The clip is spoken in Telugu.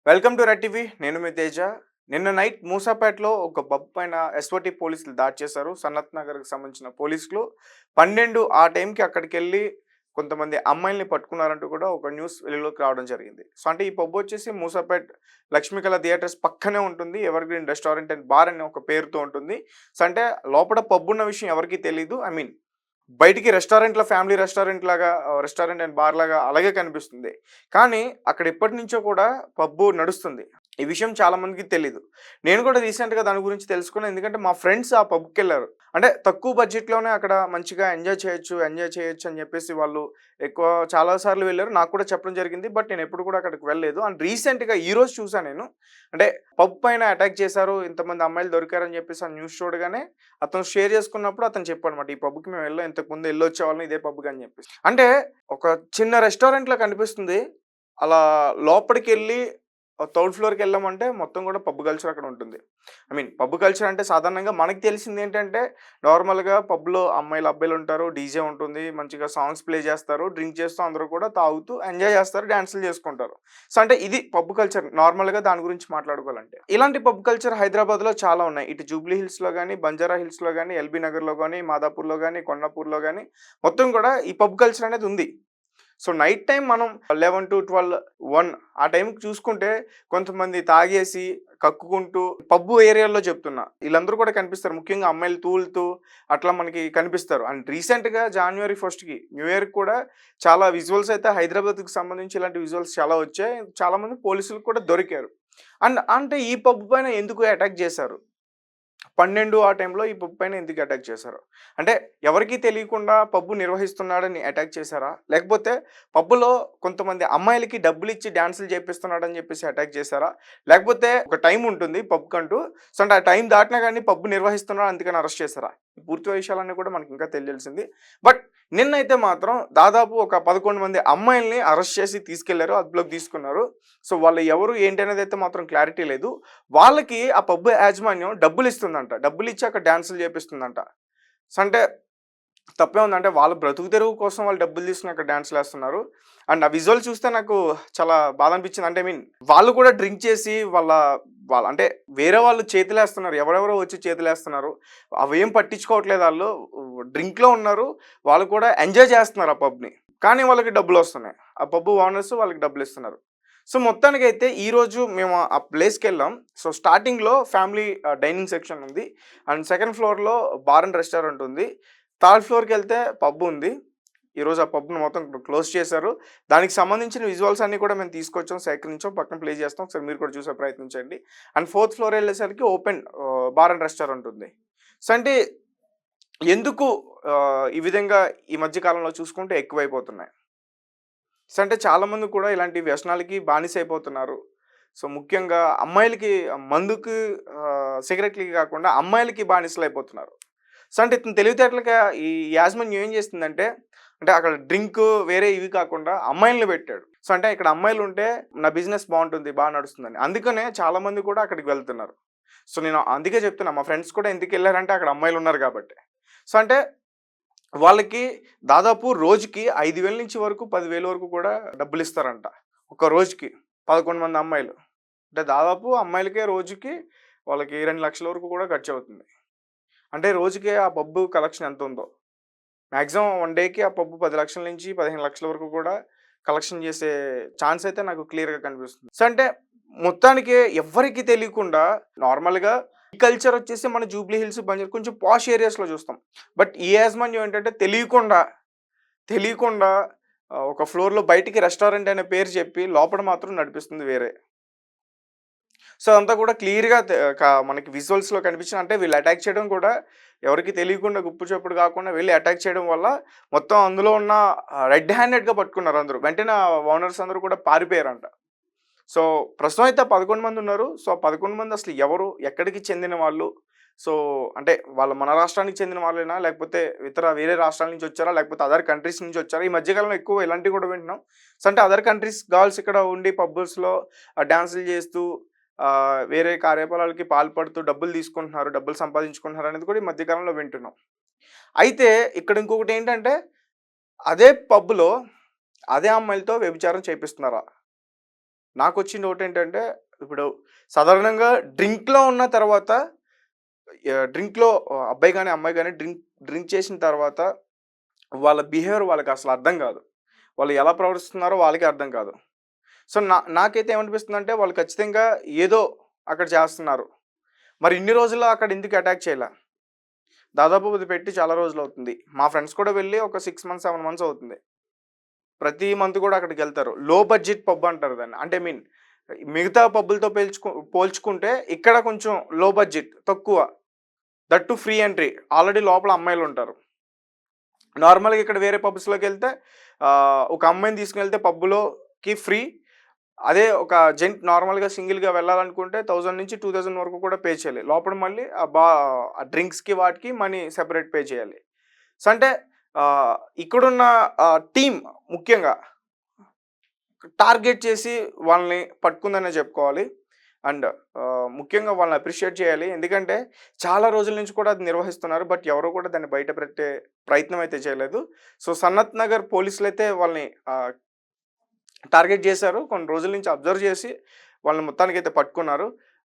Welcome to red TV. నేను మీ తేజ. నిన్న నైట్ మూసాపేటలో ఒక పబ్ పైన ఎస్ఓటి పోలీసులు దాడి చేశారు. సనత్ నగర్కి సంబంధించిన పోలీసులు 12 ఆ టైంకి అక్కడికెళ్ళి కొంతమంది అమ్మాయిల్ని పట్టుకున్నారంటూ కూడా ఒక న్యూస్ వెలుగులోకి రావడం జరిగింది. సో అంటే ఈ పబ్ వచ్చేసి మూసాపేట్ లక్ష్మీకళ థియేటర్స్ పక్కనే ఉంటుంది. Ever green restaurant and bar అనే ఒక పేరుతో ఉంటుంది. సో అంటే లోపల పబ్ ఉన్న విషయం ఎవరికీ తెలీదు. బయటికి రెస్టారెంట్‌లా ఫ్యామిలీ రెస్టారెంట్ లాగా రెస్టారెంట్ అండ్ బార్ లాగా అలాగే కనిపిస్తుంది. కానీ అక్కడ ఎప్పటినుంచో కూడా పబ్బు నడుస్తుంది. ఈ విషయం చాలా మందికి తెలీదు. నేను కూడా రీసెంట్‌గా దాని గురించి తెలుసుకున్నాను. ఎందుకంటే మా ఫ్రెండ్స్ ఆ పబ్‌కెళ్లారు. అంటే తక్కువ బడ్జెట్‌లోనే అక్కడ మంచిగా ఎంజాయ్ చేయొచ్చు అని చెప్పేసి వాళ్ళు ఎక్కువ చాలా సార్లు వెళ్లారు. నాకు కూడా చెప్పడం జరిగింది. బట్ నేను ఎప్పుడు కూడా అక్కడికి వెళ్ళలేదు. అండ్ రీసెంట్‌గా ఈరోజు చూసాను నేను. అంటే పబ్ పైన అటాక్ చేశారు. ఇంతమంది అమ్మాయిలు దొరికారని చెప్పేసి ఆ న్యూస్ చూడగానే అతను షేర్ చేసుకున్నప్పుడు అతను చెప్పాడన్నమాట. ఈ పబ్‌కి మేము వెళ్ళాం. ఇంతకుముందు ఎళ్ళొచ్చేవాళ్ళం ఇదే పబ్‌కి అని చెప్పేసి. అంటే ఒక చిన్న రెస్టారెంట్‌లా కనిపిస్తుంది. అలా లోపలికెళ్ళి థర్డ్ ఫ్లోర్‌కెళ్ళామంటే మొత్తం కూడా పబ్ కల్చర్ అక్కడ ఉంటుంది. పబ్ కల్చర్ అంటే సాధారణంగా మనకు తెలిసిందేంటంటే నార్మల్‌గా పబ్‌లో అమ్మాయిలు, అబ్బాయిలు ఉంటారు. డీజే ఉంటుంది. మంచిగా సాంగ్స్ ప్లే చేస్తారు. డ్రింక్ చేస్తూ అందరూ కూడా తాగుతూ ఎంజాయ్ చేస్తారు. డాన్సులు చేసుకుంటారు. సో అంటే ఇది పబ్ కల్చర్ నార్మల్‌గా దాని గురించి మాట్లాడుకోవాలంటే. ఇలాంటి పబ్ కల్చర్ హైదరాబాద్‌లో చాలా ఉన్నాయి. ఇటు జూబ్లీ హిల్స్‌లో గాని, బంజారా హిల్స్‌లో గాని, ఎల్బీ నగర్‌లో గాని, మాదాపూర్‌లో గాని, కొండాపూర్‌లో గాని మొత్తం కూడా ఈ పబ్ కల్చర్ అనేది ఉంది. సో నైట్ టైం మనం 11-12, 1 ఆ టైంకి చూసుకుంటే కొంతమంది తాగేసి కక్కుకుంటూ పబ్బు ఏరియాలో చెప్తున్నా వీళ్ళందరూ కూడా కనిపిస్తారు. ముఖ్యంగా అమ్మాయిలు తూలుతూ అట్లా మనకి కనిపిస్తారు. అండ్ రీసెంట్‌గా జాన్యువరి 1కి న్యూ ఇయర్‌కి కూడా చాలా విజువల్స్ అయితే హైదరాబాద్‌కి సంబంధించి ఇలాంటి విజువల్స్ చాలా వచ్చాయి. చాలామంది పోలీసులకు కూడా దొరికారు. అండ్ అంటే ఈ పబ్ పైన ఎందుకు అటాక్ చేశారు? 12 ఆ టైంలో ఈ పబ్ పైన ఎందుకు అటాక్ చేశారు? అంటే ఎవరికీ తెలియకుండా పబ్బు నిర్వహిస్తున్నాడని అటాక్ చేశారా? లేకపోతే పబ్బులో కొంతమంది అమ్మాయిలకి డబ్బులిచ్చి డాన్సులు చేపిస్తున్నాడని చెప్పేసి అటాక్ చేశారా? లేకపోతే ఒక టైం ఉంటుంది పబ్‌కంటూ. సో, అంటే ఆ టైం దాటినా గాని పబ్బు నిర్వహిస్తున్నాడు అందుకని అరెస్ట్ చేశారా? ఈ పూర్తి విషయాలన్నీ కూడా మనకి ఇంకా తెలియాల్సింది. బట్ నిన్నైతే మాత్రం దాదాపు ఒక 11 మంది అమ్మాయిల్ని అరెస్ట్ చేసి తీసుకెళ్లారు. అదుపులోకి తీసుకున్నారు. సో, వాళ్ళు ఎవరు ఏంటి అనేదైతే మాత్రం క్లారిటీ లేదు. వాళ్ళకి ఆ పబ్ యాజమాన్యం డబ్బులిస్తుందంట. డబ్బులిచ్చి అక్కడ డాన్సులు చేపిస్తుందంట. సో, అంటే తప్పేముందంటే వాళ్ళ బ్రతుకు తెరువు కోసం వాళ్ళు డబ్బులు తీసుకొని అక్కడ డాన్సులేస్తున్నారు. అండ్ ఆ విజువల్ చూస్తే నాకు చాలా బాధ అనిపించింది. అంటే వాళ్ళు కూడా డ్రింక్ చేసి వాళ్ళ అంటే వేరే వాళ్ళు చేతులేస్తున్నారు. ఎవరెవరో వచ్చి చేతులేస్తున్నారు. అవేం పట్టించుకోవట్లేదు ఆళ్ళు. డ్రింక్‌లో ఉన్నారు. వాళ్ళు కూడా ఎంజాయ్ చేస్తున్నారు ఆ పబ్‌ని. కానీ వాళ్ళకి డబ్బులొస్తున్నాయి. ఆ పబ్ ఓనర్స్ వాళ్ళకి డబ్బులిస్తున్నారు. సో, మొత్తానికైతే ఈరోజు మేము ఆ ప్లేస్‌కెళ్ళాం. సో, స్టార్టింగ్‌లో ఫ్యామిలీ డైనింగ్ సెక్షన్ ఉంది. అండ్ సెకండ్ ఫ్లోర్‌లో బార్ అండ్ రెస్టారెంట్ ఉంది. థర్డ్ ఫ్లోర్‌కెళ్తే పబ్ ఉంది. ఈరోజు ఆ పబ్‌ని మొత్తం క్లోజ్ చేశారు. దానికి సంబంధించిన విజువల్స్ అన్నీ కూడా మేము తీసుకొచ్చాం, సేకరించాం. పక్కన ప్లే చేస్తాం. ఒకసారి మీరు కూడా చూసే ప్రయత్నించండి. అండ్ ఫోర్త్ ఫ్లోర్ ఎళ్ళేసరికి ఓపెన్ బార్ అండ్ రెస్టారెంట్ ఉంది. సో, అంటే ఎందుకు ఈ విధంగా ఈ మధ్య కాలంలో చూసుకుంటే ఎక్కువైపోతున్నాయి. సో, అంటే చాలామంది కూడా ఇలాంటి వ్యసనాలకి బానిసైపోతున్నారు. సో, ముఖ్యంగా అమ్మాయిలకి మందుకి సిగరెట్‌లకి కాకుండా అమ్మాయిలకి బానిసలైపోతున్నారు. సో, అంటే ఇతని తెలివితేటలకి ఈ యాజమాన్యం ఏం చేస్తుందంటే, అంటే అక్కడ డ్రింకు వేరే ఇవి కాకుండా అమ్మాయిల్ని పెట్టాడు. సో, అంటే ఇక్కడ అమ్మాయిలుంటే నా బిజినెస్ బావుంటుంది, నడుస్తుందని. అందుకనే చాలామంది కూడా అక్కడికి వెళ్తున్నారు. సో, నేను అందుకే చెప్తున్నా మా ఫ్రెండ్స్ కూడా ఎందుకెళ్లారంటే అక్కడ అమ్మాయిలున్నారు కాబట్టి. సో, అంటే వాళ్ళకి దాదాపు రోజుకి 5,000 నుంచి వరకు 10,000 వరకు కూడా డబ్బులిస్తారంట. ఒక రోజుకి 11 మంది అమ్మాయిలు. అంటే దాదాపు అమ్మాయిలకే రోజుకి వాళ్ళకి 2,00,000 వరకు కూడా ఖర్చవుతుంది. అంటే రోజుకి ఆ పబ్బు కలెక్షన్ ఎంతుందో. మాక్సిమం 1 డేకి ఆ పబ్బు 10,00,000 నుంచి 15,00,000 వరకు కూడా కలెక్షన్ చేసే ఛాన్స్ అయితే నాకు క్లియర్‌గా కనిపిస్తుంది. సో, అంటే మొత్తానికి ఎవ్వరికీ తెలియకుండా నార్మల్‌గా ఈ కల్చర్ వచ్చేసి మన జూబ్లీ హిల్స్, బంజారా కొంచెం పాష్ ఏరియాస్‌లో చూస్తాం. బట్ ఈ యాజమాన్యం ఏంటంటే తెలియకుండా ఒక ఫ్లోర్‌లో బయటికి రెస్టారెంట్ అనే పేరు చెప్పి లోపల మాత్రం నడిపిస్తుంది వేరే. సో, అదంతా కూడా క్లియర్‌గా మనకి విజువల్స్‌లో కనిపించింది. అంటే వీళ్ళు అటాక్ చేయడం కూడా ఎవరికీ తెలియకుండా గుప్పు చప్పుడు కాకుండా వెళ్లి అటాక్ చేయడం వల్ల మొత్తం అందులో ఉన్న రెడ్ హ్యాండెడ్‌గా పట్టుకున్నారు అందరూ. వెంటనే ఓనర్స్ అందరూ కూడా పారిపోయారంట. సో, ప్రస్తుతం అయితే 11 మంది ఉన్నారు. సో, ఆ 11 మంది అసలు ఎవరు? ఎక్కడికి చెందిన వాళ్ళు? సో, అంటే వాళ్ళు మన రాష్ట్రానికి చెందిన వాళ్ళేనా? లేకపోతే వేరే రాష్ట్రాల నుంచి వచ్చారా? లేకపోతే అదర్ కంట్రీస్ నుంచి వచ్చారా? ఈ మధ్య కాలంలో ఎక్కువ ఇలాంటివి కూడా వింటున్నాం. సో, అంటే అదర్ కంట్రీస్ గర్ల్స్ ఇక్కడ ఉండి పబ్బుల్స్‌లో డాన్సులు చేస్తూ వేరే కార్యకలాపాలకి పాల్పడుతూ డబ్బులు తీసుకుంటున్నారు, డబ్బులు సంపాదించుకుంటున్నారు అనేది కూడా ఈ మధ్య కాలంలో వింటున్నాం. అయితే ఇక్కడ ఇంకొకటేంటంటే అదే పబ్‌లో అదే అమ్మాయిలతో వ్యభిచారం చేపిస్తున్నారా? నాకొచ్చిన డౌటేంటంటే, ఇప్పుడు సాధారణంగా డ్రింక్‌లో ఉన్న తర్వాత డ్రింక్‌లో అబ్బాయి గాని, అమ్మాయి గాని డ్రింక్ చేసిన తర్వాత వాళ్ళ బిహేవియర్ వాళ్ళకసలు అర్థం గాదు. వాళ్ళు ఎలా ప్రవర్తిస్తున్నారో వాళ్ళకే అర్థం కాదు. సో, నాకైతే ఏమనిపిస్తుందంటే వాళ్ళు ఖచ్చితంగా ఏదో అక్కడ చేస్తున్నారు. మరి ఇన్ని రోజుల్లో అక్కడ ఎందుకు అటాక్ చేయలా? దాదాపు ఇది పెట్టి చాలా రోజులవుతుంది. మా ఫ్రెండ్స్ కూడా వెళ్ళి ఒక 6 మంత్స్, 7 మంత్స్ అవుతుంది. ప్రతి మంత్ కూడా అక్కడికెళ్తారు. లో బడ్జెట్ పబ్ అంటారు దాన్ని. అంటే మిగతా పబ్బులతో పోల్చుకుంటే ఇక్కడ కొంచెం లో బడ్జెట్ తక్కువ. That two free entry. Already లోపల అమ్మాయిలుంటారు. నార్మల్‌గా ఇక్కడ వేరే పబ్స్‌లోకెళ్తే ఒక అమ్మాయిని తీసుకెళ్తే పబ్బులోకి ఫ్రీ. అదే ఒక నార్మల్‌గా సింగిల్‌గా వెళ్ళాలనుకుంటే 1000-2000 వరకు కూడా పే చేయాలి. లోపల మళ్ళీ ఆ డ్రింక్స్‌కి వాటికి మనీ సెపరేట్ పే చేయాలి. సో, అంటే ఇక్కడున్న టీమ్ ముఖ్యంగా టార్గెట్ చేసి వాళ్ళని పట్టుకుందనే చెప్పుకోవాలి. అండ్ ముఖ్యంగా వాళ్ళని అప్రిషియేట్ చేయాలి. ఎందుకంటే చాలా రోజుల నుంచి కూడా అది నిర్వహిస్తున్నారు. బట్ ఎవరు కూడా దాన్ని బయట పెట్టే ప్రయత్నం అయితే చేయలేదు. సో, సనత్ నగర్ పోలీసులైతే వాళ్ళని టార్గెట్ చేశారు. కొన్ని రోజుల నుంచి అబ్జర్వ్ చేసి వాళ్ళని మొత్తానికైతే పట్టుకున్నారు.